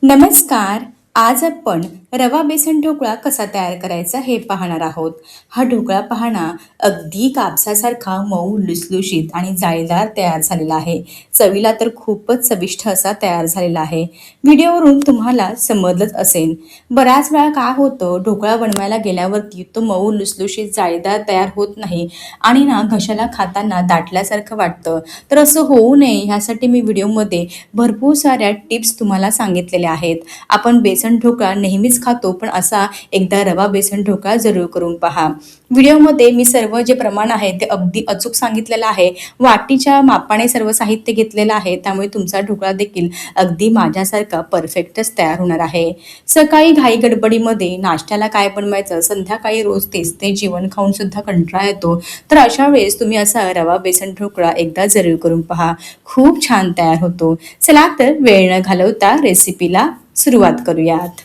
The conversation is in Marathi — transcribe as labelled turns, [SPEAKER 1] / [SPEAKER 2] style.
[SPEAKER 1] नमस्कार. आज आपण रवा बेसन ढोकळा कसा तयार करायचा हे पाहणार आहोत. हा ढोकळा पहा ना, अगदी कापसासारखा मऊ, लुसलुशीत आणि जाळीदार तयार झालेला आहे. चवीला तर खूपच चविष्ट असा तयार झालेला आहे. व्हिडिओवरून तुम्हाला समजलंच असेल. बऱ्याच वेळा काय होतं, ढोकळा बनवायला गेल्यावरती तो मऊ, लुसलुशीत, जाळीदार तयार होत नाही आणि ना घशाला खाताना दाटल्यासारखं वाटतं. तर असं होऊ नये ह्यासाठी मी व्हिडिओमध्ये भरपूर साऱ्या टिप्स तुम्हाला सांगितलेल्या आहेत. आपण बेसन ढोकळा नेहमीच खातो, पण असा एकदा रवा बेसन ढोकळा जरूर करून पहा. व्हिडिओमध्ये मी सर्व जे प्रमाण आहे ते अगदी अचूक सांगितलेलं आहे. वाटीच्या मापाने सर्व साहित्य घेतलेलं आहे, त्यामुळे तुमचा ढोकळा देखील अगदी माझ्यासारखा परफेक्टच तयार होणार आहे. सकाळी घाई गडबडीमध्ये नाश्त्याला काय बनवायचं, संध्याकाळी रोज तेच ते जेवण खाऊन सुद्धा कंटाळा येतो. तर अशा वेळेस तुम्ही असा रवा बेसन ढोकळा एकदा जरूर करून पहा. खूप छान तयार होतो. चला तर वेळ न घालवता रेसिपीला सुरुवात करूयात.